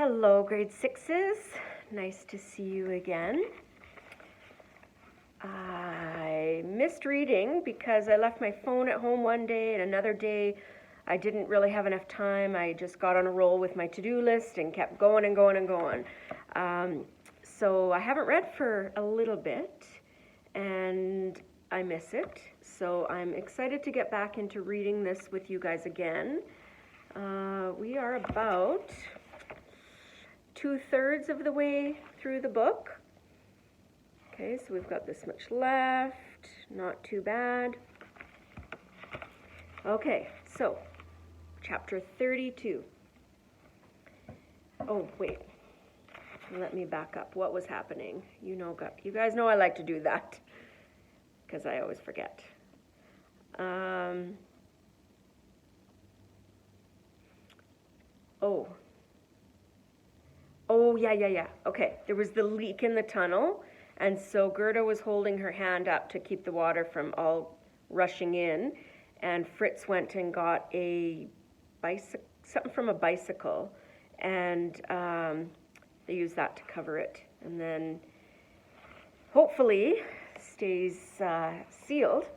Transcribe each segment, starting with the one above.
Hello, grade sixes. Nice to see you again. I missed reading because I left my phone at home one day, and another day I didn't really have enough time. I just got on a roll with my to-do list and kept going and going and going. So I haven't read for a little bit, and I miss it. So I'm excited to get back into reading this with you guys again. We are about 2/3 of the way through the book. Okay, so we've got this much left, not too bad. Okay, so chapter 32. Oh, wait, let me back up. What was happening? You guys know I like to do that because I always forget. Oh, yeah. Okay, there was the leak in the tunnel, and so Gerda was holding her hand up to keep the water from all rushing in, and Fritz went and got something from a bicycle, and they used that to cover it, and then hopefully stays sealed.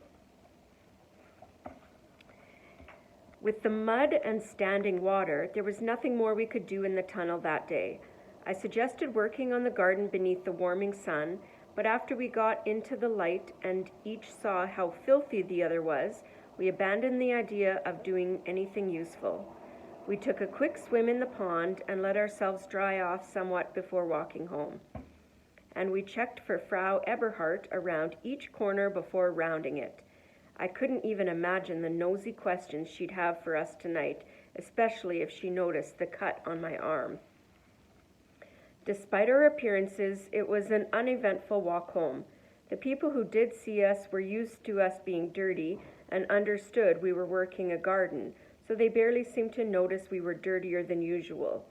With the mud and standing water, there was nothing more we could do in the tunnel that day. I suggested working on the garden beneath the warming sun, but after we got into the light and each saw how filthy the other was, we abandoned the idea of doing anything useful. We took a quick swim in the pond and let ourselves dry off somewhat before walking home. And we checked for Frau Eberhardt around each corner before rounding it. I couldn't even imagine the nosy questions she'd have for us tonight, especially if she noticed the cut on my arm. Despite our appearances, it was an uneventful walk home. The people who did see us were used to us being dirty and understood we were working a garden, so they barely seemed to notice we were dirtier than usual.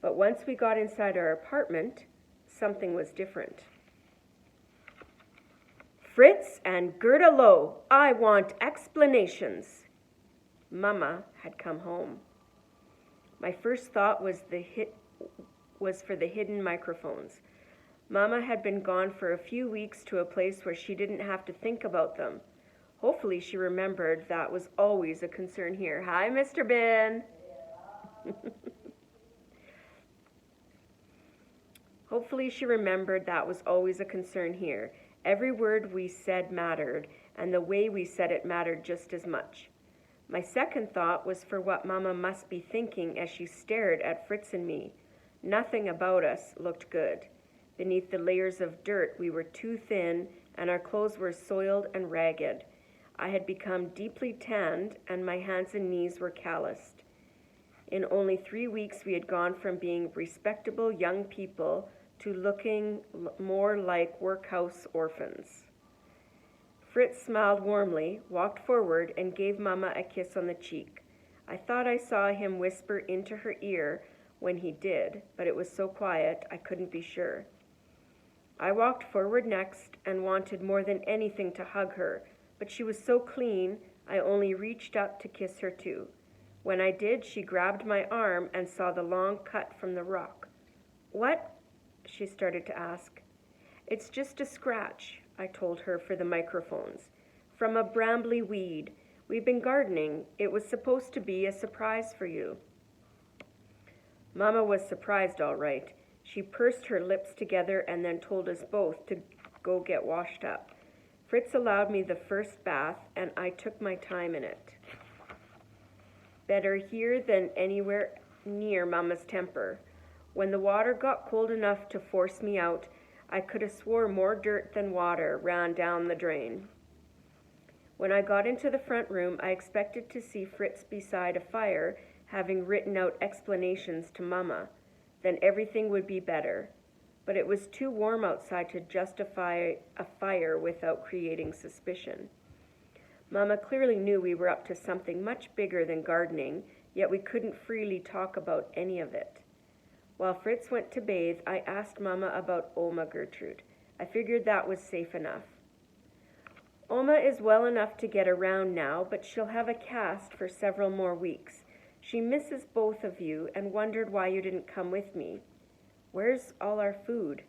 But once we got inside our apartment, something was different. Fritz and Gerda Lowe, I want explanations. Mama had come home. My first thought was for the hidden microphones. Mama had been gone for a few weeks to a place where she didn't have to think about them. Hopefully she remembered that was always a concern here. Hi, Mr. Ben. Hopefully she remembered that was always a concern here. Every word we said mattered, and the way we said it mattered just as much. My second thought was for what Mama must be thinking as she stared at Fritz and me. Nothing about us looked good. Beneath the layers of dirt, we were too thin, and our clothes were soiled and ragged. I had become deeply tanned, and my hands and knees were calloused. In only 3 weeks, we had gone from being respectable young people to looking more like workhouse orphans. Fritz smiled warmly, walked forward, and gave Mama a kiss on the cheek. I thought I saw him whisper into her ear when he did, but it was so quiet I couldn't be sure. I walked forward next and wanted more than anything to hug her, but she was so clean I only reached up to kiss her too. When I did, she grabbed my arm and saw the long cut from the rock. What? She started to ask. It's just a scratch, I told her for the microphones. From a brambly weed. We've been gardening. It was supposed to be a surprise for you. Mama was surprised, all right. She pursed her lips together and then told us both to go get washed up. Fritz allowed me the first bath, and I took my time in it. Better here than anywhere near Mama's temper. When the water got cold enough to force me out, I could have swore more dirt than water ran down the drain. When I got into the front room, I expected to see Fritz beside a fire, having written out explanations to Mama. Then everything would be better. But it was too warm outside to justify a fire without creating suspicion. Mama clearly knew we were up to something much bigger than gardening, yet we couldn't freely talk about any of it. While Fritz went to bathe, I asked Mama about Oma Gertrude. I figured that was safe enough. Oma is well enough to get around now, but she'll have a cast for several more weeks. She misses both of you and wondered why you didn't come with me. Where's all our food?"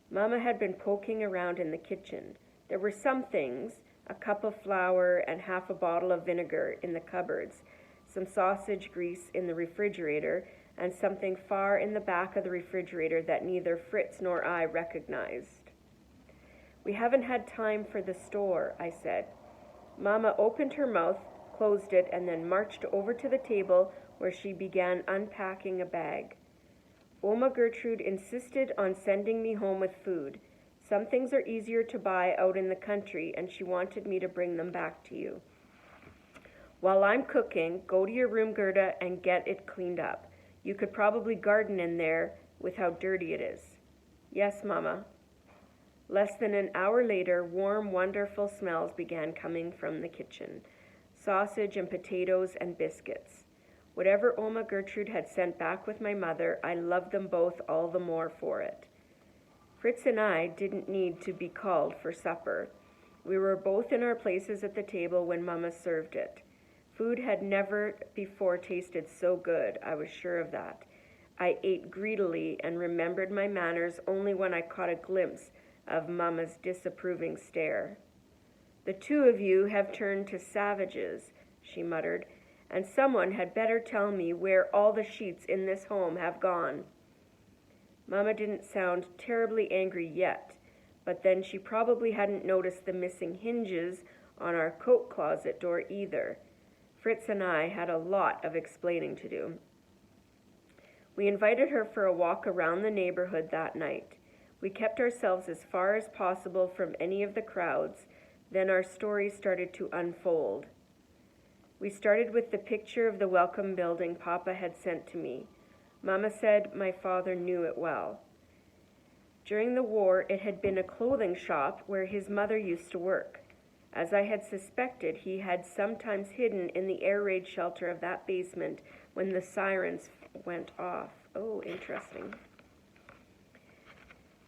Mama had been poking around in the kitchen. There were some things, a cup of flour and half a bottle of vinegar in the cupboards, some sausage grease in the refrigerator, and something far in the back of the refrigerator that neither Fritz nor I recognized. "We haven't had time for the store," I said. Mama opened her mouth, closed it, and then marched over to the table where she began unpacking a bag. "Oma Gertrude insisted on sending me home with food. Some things are easier to buy out in the country, and she wanted me to bring them back to you. While I'm cooking, go to your room, Gerda, and get it cleaned up. You could probably garden in there with how dirty it is." "Yes, Mama." Less than an hour later, warm, wonderful smells began coming from the kitchen. Sausage and potatoes and biscuits. Whatever Oma Gertrude had sent back with my mother, I loved them both all the more for it. Fritz and I didn't need to be called for supper. We were both in our places at the table when Mama served it. Food had never before tasted so good, I was sure of that. I ate greedily and remembered my manners only when I caught a glimpse of Mama's disapproving stare. "The two of you have turned to savages," she muttered, "and someone had better tell me where all the sheets in this home have gone." Mama didn't sound terribly angry yet, but then she probably hadn't noticed the missing hinges on our coat closet door either. Fritz and I had a lot of explaining to do. We invited her for a walk around the neighborhood that night. We kept ourselves as far as possible from any of the crowds. Then our story started to unfold. We started with the picture of the welcome building Papa had sent to me. Mama said my father knew it well. During the war, it had been a clothing shop where his mother used to work. As I had suspected, he had sometimes hidden in the air raid shelter of that basement when the sirens went off. Oh, interesting.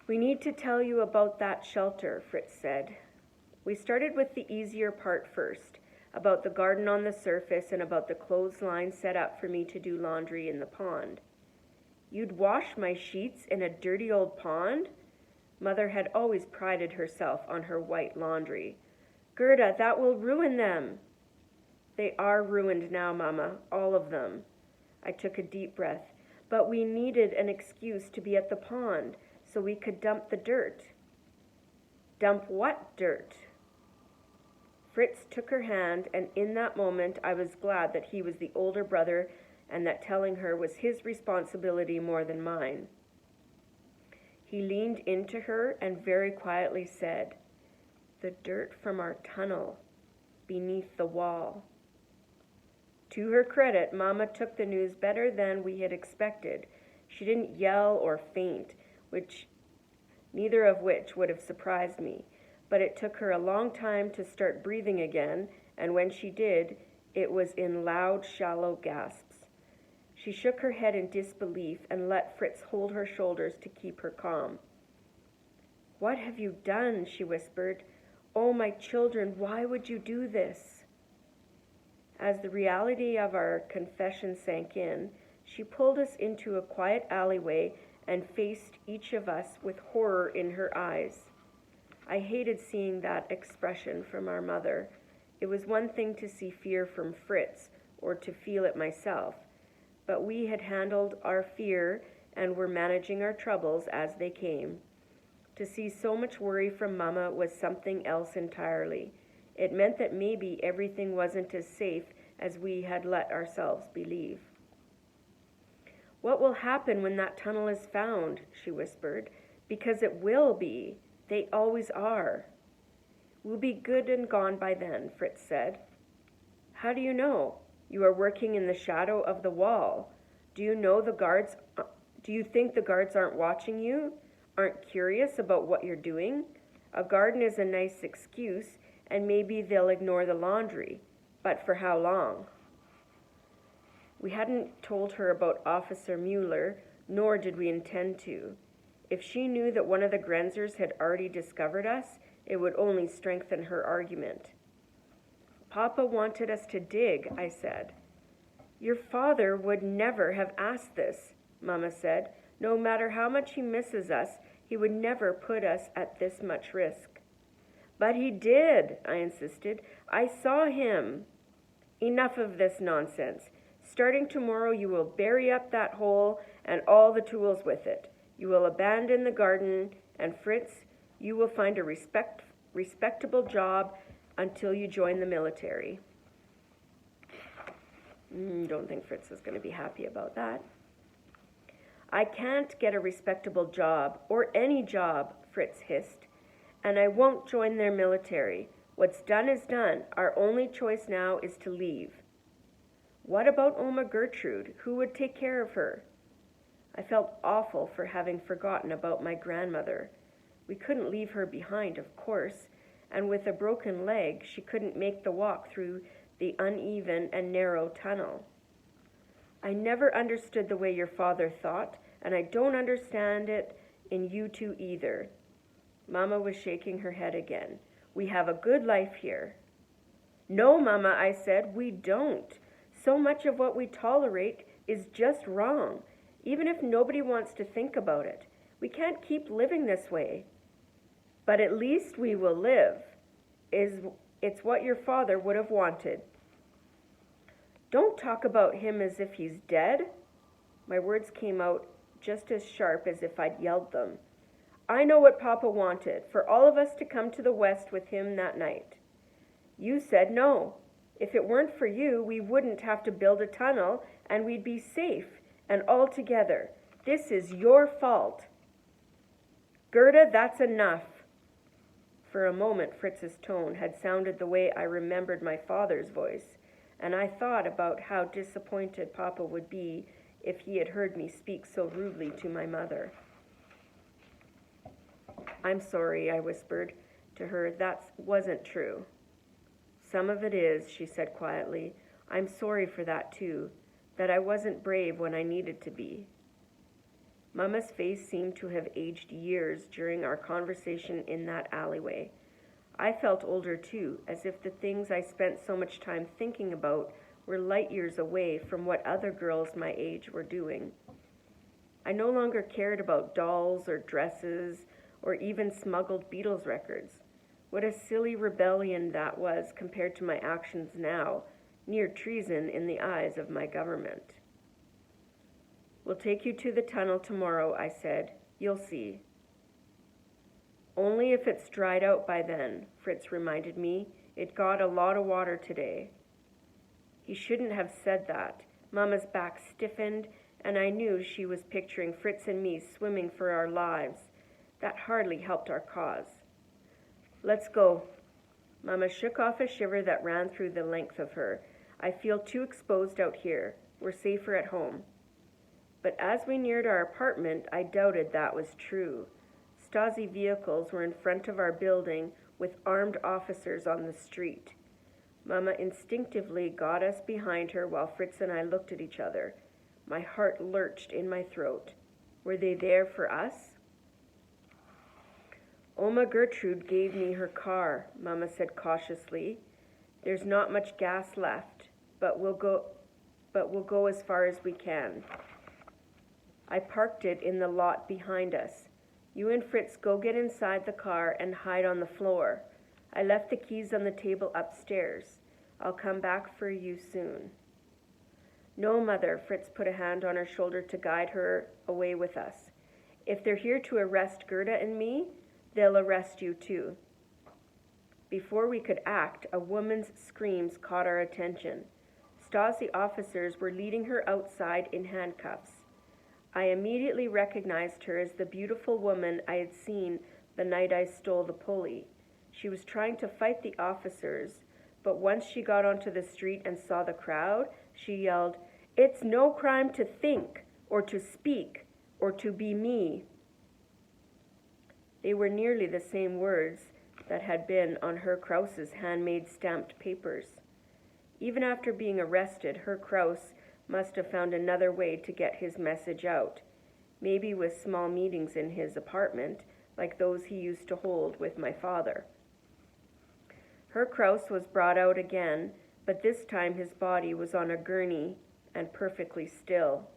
"We need to tell you about that shelter," Fritz said. We started with the easier part first, about the garden on the surface and about the clothesline set up for me to do laundry in the pond. "You'd wash my sheets in a dirty old pond?" Mother had always prided herself on her white laundry. "Gerda, that will ruin them." "They are ruined now, Mama, all of them." I took a deep breath. "But we needed an excuse to be at the pond, so we could dump the dirt." "Dump what dirt?" Fritz took her hand, and in that moment I was glad that he was the older brother and that telling her was his responsibility more than mine. He leaned into her and very quietly said, "The dirt from our tunnel, beneath the wall." To her credit, Mama took the news better than we had expected. She didn't yell or faint, neither of which would have surprised me, but it took her a long time to start breathing again, and when she did, it was in loud, shallow gasps. She shook her head in disbelief and let Fritz hold her shoulders to keep her calm. "What have you done?" she whispered. "Oh, my children, why would you do this?" As the reality of our confession sank in, she pulled us into a quiet alleyway and faced each of us with horror in her eyes. I hated seeing that expression from our mother. It was one thing to see fear from Fritz or to feel it myself, but we had handled our fear and were managing our troubles as they came. To see so much worry from Mama was something else entirely. It meant that maybe everything wasn't as safe as we had let ourselves believe. "What will happen when that tunnel is found?" she whispered. "Because it will be. They always are." "We'll be good and gone by then," Fritz said. "How do you know? You are working in the shadow of the wall. Do you think the guards aren't watching you? Aren't curious about what you're doing? A garden is a nice excuse, and maybe they'll ignore the laundry. But for how long?" We hadn't told her about Officer Mueller, nor did we intend to. If she knew that one of the Grenzers had already discovered us, it would only strengthen her argument. "Papa wanted us to dig," I said. Your father would never have asked this, Mama said. No matter how much he misses us, he would never put us at this much risk. But he did, I insisted. I saw him. Enough of this nonsense. Starting tomorrow, you will bury up that hole and all the tools with it. You will abandon the garden, and Fritz, you will find a respectable job until you join the military. Don't think Fritz is going to be happy about that. I can't get a respectable job, or any job, Fritz hissed, and I won't join their military. What's done is done. Our only choice now is to leave. What about Oma Gertrude? Who would take care of her? I felt awful for having forgotten about my grandmother. We couldn't leave her behind, of course, and with a broken leg, she couldn't make the walk through the uneven and narrow tunnel. I never understood the way your father thought, and I don't understand it in you two either. Mama was shaking her head again. We have a good life here. No, Mama, I said, we don't. So much of what we tolerate is just wrong, even if nobody wants to think about it. We can't keep living this way. But at least we will live. It's what your father would have wanted. Don't talk about him as if he's dead. My words came out just as sharp as if I'd yelled them. I know what Papa wanted, for all of us to come to the West with him that night. You said no. If it weren't for you, we wouldn't have to build a tunnel, and we'd be safe and all together. This is your fault. Gerda, that's enough. For a moment, Fritz's tone had sounded the way I remembered my father's voice, and I thought about how disappointed Papa would be if he had heard me speak so rudely to my mother. I'm sorry, I whispered to her. That wasn't true. Some of it is, she said quietly. I'm sorry for that too, that I wasn't brave when I needed to be. Mama's face seemed to have aged years during our conversation in that alleyway. I felt older too, as if the things I spent so much time thinking about were light years away from what other girls my age were doing. I no longer cared about dolls or dresses or even smuggled Beatles records. What a silly rebellion that was compared to my actions now, near treason in the eyes of my government. We'll take you to the tunnel tomorrow, I said. You'll see. Only if it's dried out by then, Fritz reminded me. It got a lot of water today. He shouldn't have said that. Mama's back stiffened, and I knew she was picturing Fritz and me swimming for our lives. That hardly helped our cause. Let's go. Mama shook off a shiver that ran through the length of her. I feel too exposed out here. We're safer at home. But as we neared our apartment, I doubted that was true. Stasi vehicles were in front of our building with armed officers on the street. Mama instinctively got us behind her while Fritz and I looked at each other. My heart lurched in my throat. Were they there for us? Oma Gertrude gave me her car, Mama said cautiously. There's not much gas left, but we'll go as far as we can. I parked it in the lot behind us. You and Fritz go get inside the car and hide on the floor. I left the keys on the table upstairs. I'll come back for you soon. No, Mother, Fritz put a hand on her shoulder to guide her away with us. If they're here to arrest Gerda and me, they'll arrest you too. Before we could act, a woman's screams caught our attention. Stasi officers were leading her outside in handcuffs. I immediately recognized her as the beautiful woman I had seen the night I stole the pulley. She was trying to fight the officers, but once she got onto the street and saw the crowd, she yelled, "It's no crime to think, or to speak, or to be me." They were nearly the same words that had been on Herr Kraus's handmade stamped papers. Even after being arrested, Herr Kraus must have found another way to get his message out, maybe with small meetings in his apartment, like those he used to hold with my father. Herr Kraus was brought out again, but this time his body was on a gurney and perfectly still.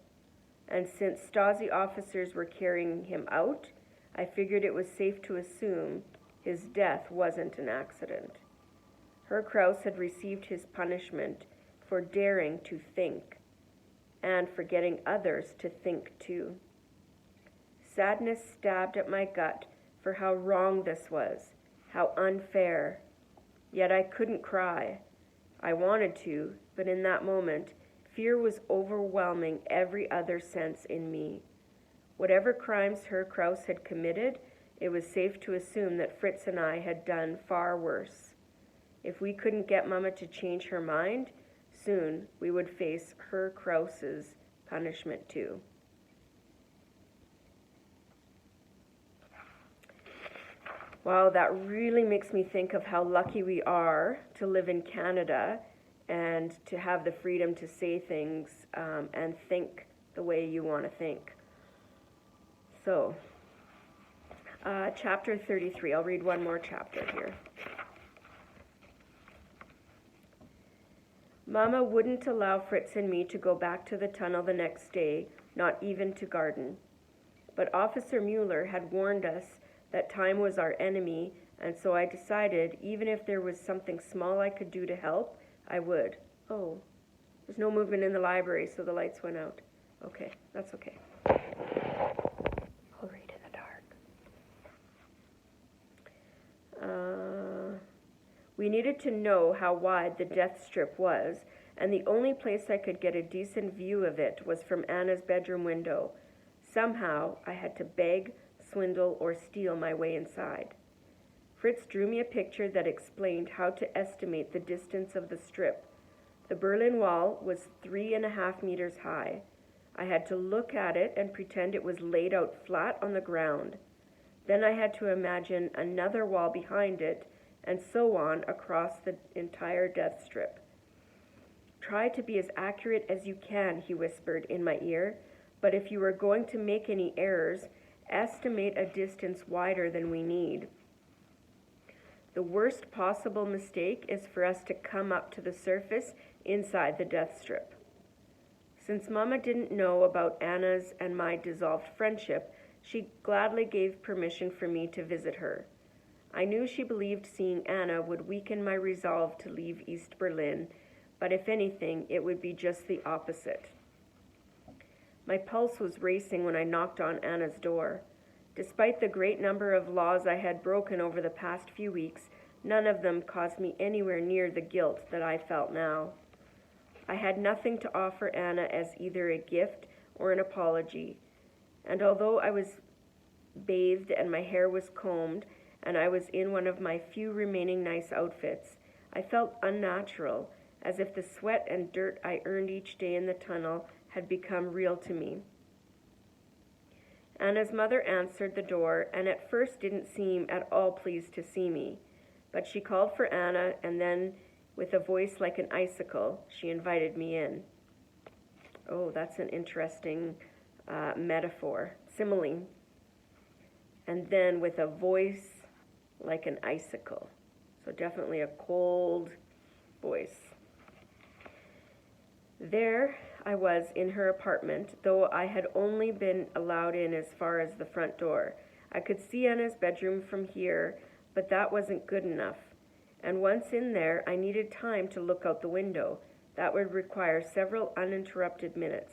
And since Stasi officers were carrying him out, I figured it was safe to assume his death wasn't an accident. Herr Kraus had received his punishment for daring to think, and for getting others to think too. Sadness stabbed at my gut for how wrong this was, how unfair. Yet I couldn't cry. I wanted to, but in that moment, fear was overwhelming every other sense in me. Whatever crimes Herr Kraus had committed, it was safe to assume that Fritz and I had done far worse. If we couldn't get Mama to change her mind, soon we would face Herr Kraus's punishment too. Wow, that really makes me think of how lucky we are to live in Canada and to have the freedom to say things and think the way you want to think. So, chapter 33. I'll read one more chapter here. Mama wouldn't allow Fritz and me to go back to the tunnel the next day, not even to garden. But Officer Mueller had warned us that time was our enemy, and so I decided, even if there was something small I could do to help, I would. Oh, there's no movement in the library, so the lights went out. Okay, that's okay. I'll read in the dark. We needed to know how wide the death strip was, and the only place I could get a decent view of it was from Anna's bedroom window. Somehow, I had to beg, swindle, or steal my way inside. Fritz drew me a picture that explained how to estimate the distance of the strip. The Berlin Wall was 3.5 meters high. I had to look at it and pretend it was laid out flat on the ground. Then I had to imagine another wall behind it, and so on across the entire death strip. Try to be as accurate as you can, he whispered in my ear, but if you are going to make any errors, estimate a distance wider than we need. The worst possible mistake is for us to come up to the surface inside the death strip. Since Mama didn't know about Anna's and my dissolved friendship, she gladly gave permission for me to visit her. I knew she believed seeing Anna would weaken my resolve to leave East Berlin, but if anything, it would be just the opposite. My pulse was racing when I knocked on Anna's door. Despite the great number of laws I had broken over the past few weeks, none of them caused me anywhere near the guilt that I felt now. I had nothing to offer Anna as either a gift or an apology, and although I was bathed and my hair was combed, and I was in one of my few remaining nice outfits, I felt unnatural, as if the sweat and dirt I earned each day in the tunnel had become real to me. Anna's mother answered the door and at first didn't seem at all pleased to see me, but she called for Anna and then, with a voice like an icicle, she invited me in. Oh, that's an interesting metaphor, simile. And then with a voice like an icicle. So definitely a cold voice. There I was in her apartment, though I had only been allowed in as far as the front door. I could see Anna's bedroom from here, but that wasn't good enough. And once in there, I needed time to look out the window. That would require several uninterrupted minutes.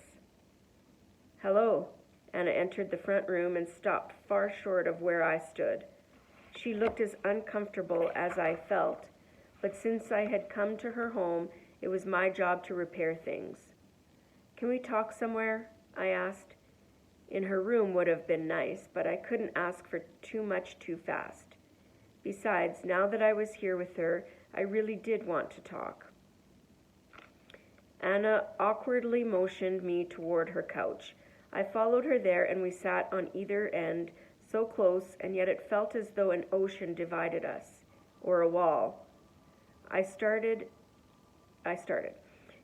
Hello. Anna entered the front room and stopped far short of where I stood. She looked as uncomfortable as I felt, but since I had come to her home, it was my job to repair things. Can we talk somewhere? I asked. In her room would have been nice, but I couldn't ask for too much too fast. Besides, now that I was here with her, I really did want to talk. Anna awkwardly motioned me toward her couch. I followed her there, and we sat on either end, so close, and yet it felt as though an ocean divided us, or a wall. I started.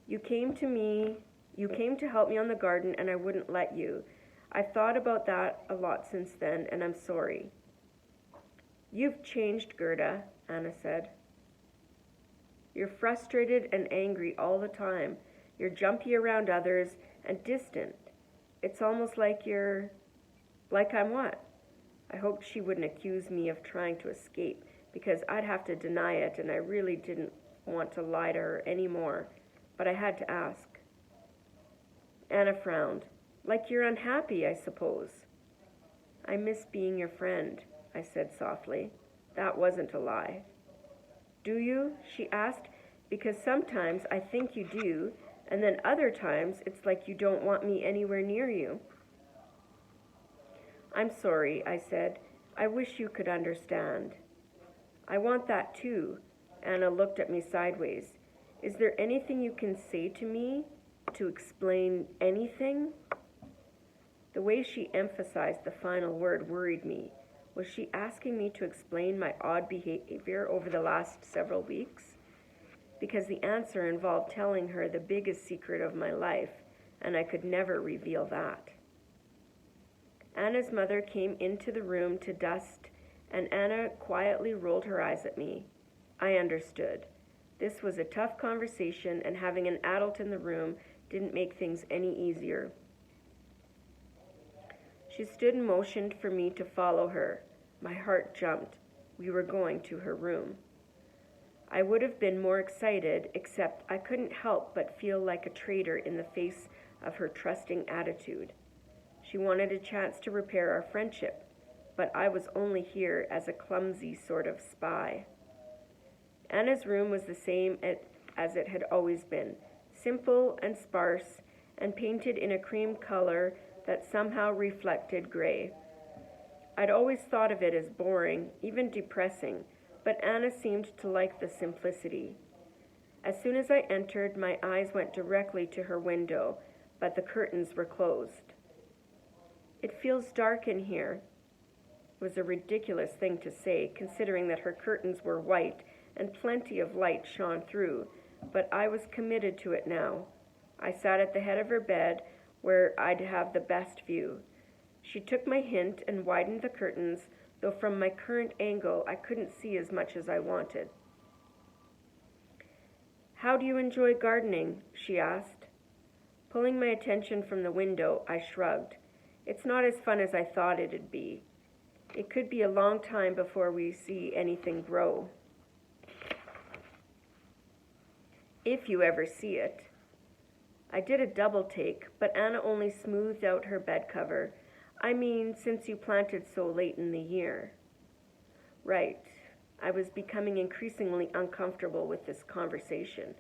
You came to help me on the garden, and I wouldn't let you. I've thought about that a lot since then, and I'm sorry. You've changed, Gerda, Anna said. You're frustrated and angry all the time. You're jumpy around others and distant. It's almost like I'm what? I hoped she wouldn't accuse me of trying to escape, because I'd have to deny it, and I really didn't want to lie to her anymore, but I had to ask. Anna frowned. Like you're unhappy, I suppose. I miss being your friend, I said softly. That wasn't a lie. Do you? She asked, because sometimes I think you do, and then other times it's like you don't want me anywhere near you. I'm sorry, I said. I wish you could understand. I want that too. Anna looked at me sideways. Is there anything you can say to me to explain anything? The way she emphasized the final word worried me. Was she asking me to explain my odd behavior over the last several weeks? Because the answer involved telling her the biggest secret of my life, and I could never reveal that. Anna's mother came into the room to dust, and Anna quietly rolled her eyes at me. I understood. This was a tough conversation, and having an adult in the room didn't make things any easier. She stood and motioned for me to follow her. My heart jumped. We were going to her room. I would have been more excited, except I couldn't help but feel like a traitor in the face of her trusting attitude. She wanted a chance to repair our friendship, but I was only here as a clumsy sort of spy. Anna's room was the same as it had always been, simple and sparse, and painted in a cream color that somehow reflected gray. I'd always thought of it as boring, even depressing, but Anna seemed to like the simplicity. As soon as I entered, my eyes went directly to her window, but the curtains were closed. It feels dark in here. It was a ridiculous thing to say, considering that her curtains were white and plenty of light shone through, but I was committed to it now. I sat at the head of her bed, where I'd have the best view. She took my hint and widened the curtains, though from my current angle I couldn't see as much as I wanted. How do you enjoy gardening? She asked. Pulling my attention from the window, I shrugged. It's not as fun as I thought it'd be. It could be a long time before we see anything grow. If you ever see it. I did a double take, but Anna only smoothed out her bed cover. I mean, since you planted so late in the year. Right. I was becoming increasingly uncomfortable with this conversation.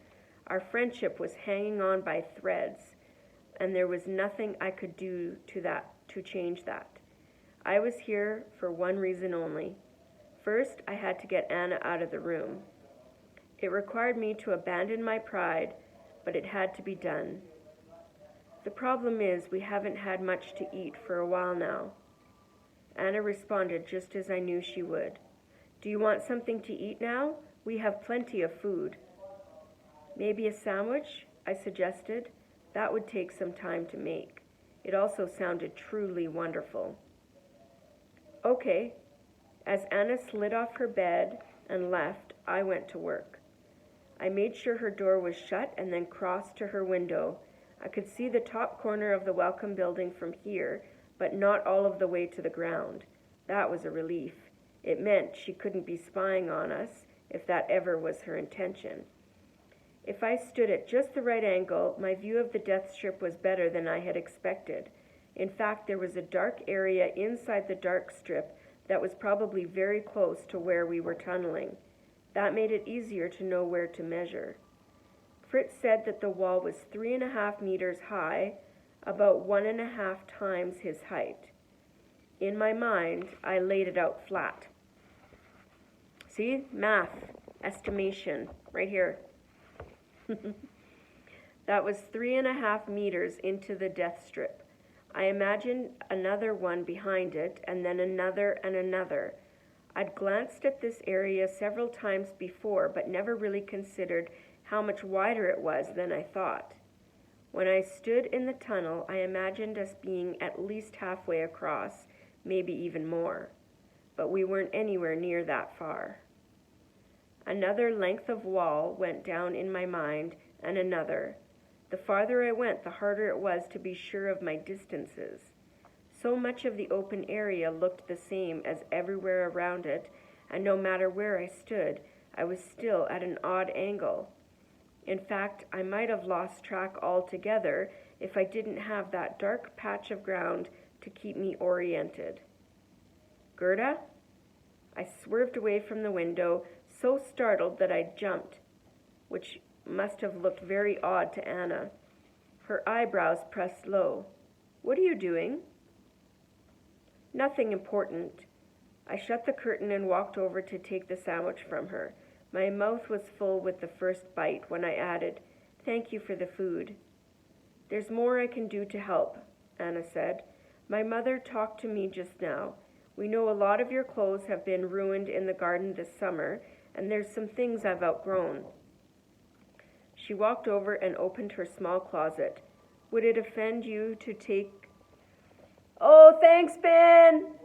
Our friendship was hanging on by threads, and there was nothing I could do to change that. I was here for one reason only. First, I had to get Anna out of the room. It required me to abandon my pride, but it had to be done. The problem is we haven't had much to eat for a while now. Anna responded just as I knew she would. Do you want something to eat now? We have plenty of food. Maybe a sandwich? I suggested. That would take some time to make. It also sounded truly wonderful. Okay. As Anna slid off her bed and left, I went to work. I made sure her door was shut and then crossed to her window. I could see the top corner of the Welcome Building from here, but not all of the way to the ground. That was a relief. It meant she couldn't be spying on us, if that ever was her intention. If I stood at just the right angle, my view of the death strip was better than I had expected. In fact, there was a dark area inside the dark strip that was probably very close to where we were tunneling. That made it easier to know where to measure. Fritz said that the wall was 3.5 meters high, about 1.5 times his height. In my mind, I laid it out flat. See? Math, estimation, right here. That was 3.5 meters into the death strip. I imagined another one behind it, and then another and another. I'd glanced at this area several times before, but never really considered how much wider it was than I thought. When I stood in the tunnel, I imagined us being at least halfway across, maybe even more. But we weren't anywhere near that far. Another length of wall went down in my mind, and another. The farther I went, the harder it was to be sure of my distances. So much of the open area looked the same as everywhere around it, and no matter where I stood, I was still at an odd angle. In fact, I might have lost track altogether if I didn't have that dark patch of ground to keep me oriented. Gerda? I swerved away from the window, so startled that I jumped, which must have looked very odd to Anna. Her eyebrows pressed low. What are you doing? Nothing important. I shut the curtain and walked over to take the sandwich from her. My mouth was full with the first bite when I added, "Thank you for the food." "There's more I can do to help," Anna said. "My mother talked to me just now. We know a lot of your clothes have been ruined in the garden this summer, and there's some things I've outgrown." She walked over and opened her small closet. "Would it offend you to take..." "Oh, thanks, Ben!"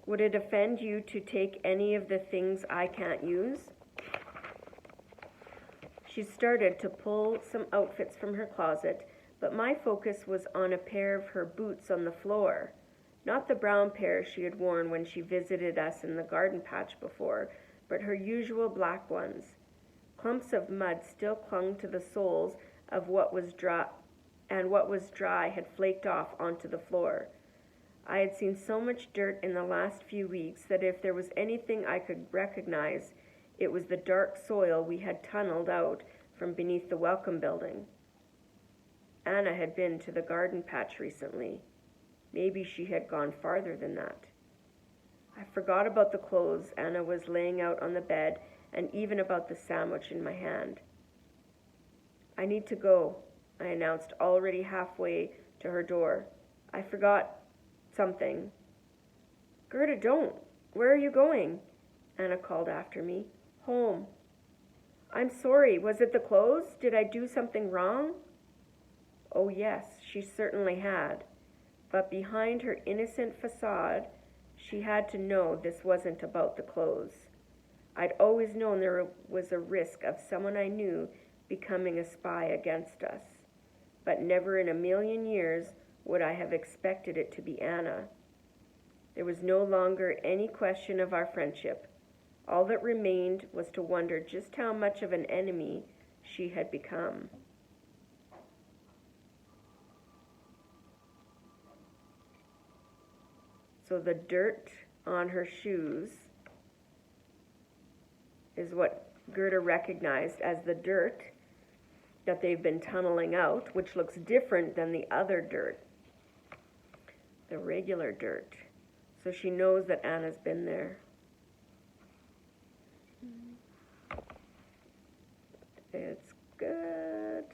"Would it offend you to take any of the things I can't use?" She started to pull some outfits from her closet, but my focus was on a pair of her boots on the floor. Not the brown pair she had worn when she visited us in the garden patch before, but her usual black ones. Clumps of mud still clung to the soles of what was dry, and what was dry had flaked off onto the floor. I had seen so much dirt in the last few weeks that if there was anything I could recognize, it was the dark soil we had tunneled out from beneath the Welcome Building. Anna had been to the garden patch recently. Maybe she had gone farther than that. I forgot about the clothes Anna was laying out on the bed and even about the sandwich in my hand. "I need to go," I announced, already halfway to her door. "I forgot something." "Gerda, don't. Where are you going?" Anna called after me. "Home." "I'm sorry. Was it the clothes? Did I do something wrong?" Oh yes, she certainly had. But behind her innocent facade, she had to know this wasn't about the clothes. I'd always known there was a risk of someone I knew becoming a spy against us. But never in a million years would I have expected it to be Anna. There was no longer any question of our friendship. All that remained was to wonder just how much of an enemy she had become. So the dirt on her shoes is what Gerda recognized as the dirt that they've been tunneling out, which looks different than the other dirt, the regular dirt. So she knows that Anna's been there. It's good.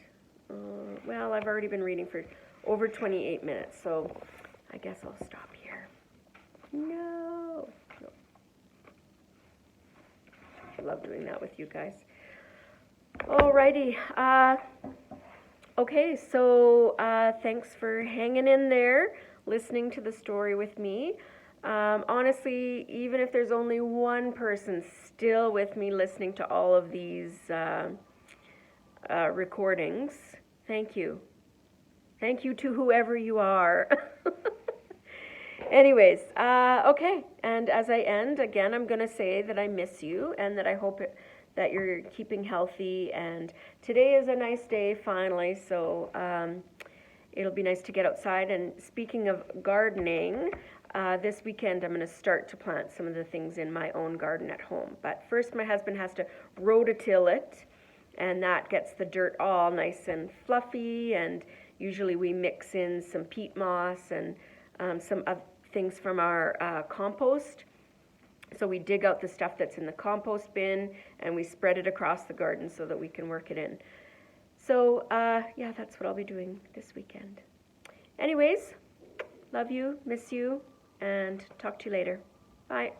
Well, I've already been reading for over 28 minutes, so I guess I'll stop here. No. I love doing that with you guys. Alrighty. Okay, so thanks for hanging in there, listening to the story with me. Honestly, even if there's only one person still with me listening to all of these recordings, thank you. Thank you to whoever you are. Anyways, okay, and as I end, again, I'm going to say that I miss you and that I hope that you're keeping healthy, and today is a nice day finally, so it'll be nice to get outside. And speaking of gardening, this weekend I'm going to start to plant some of the things in my own garden at home. But first my husband has to rototill it, and that gets the dirt all nice and fluffy, and usually we mix in some peat moss and some things from our compost. So we dig out the stuff that's in the compost bin and we spread it across the garden so that we can work it in. So yeah, that's what I'll be doing this weekend. Anyways, love you, miss you, and talk to you later. Bye.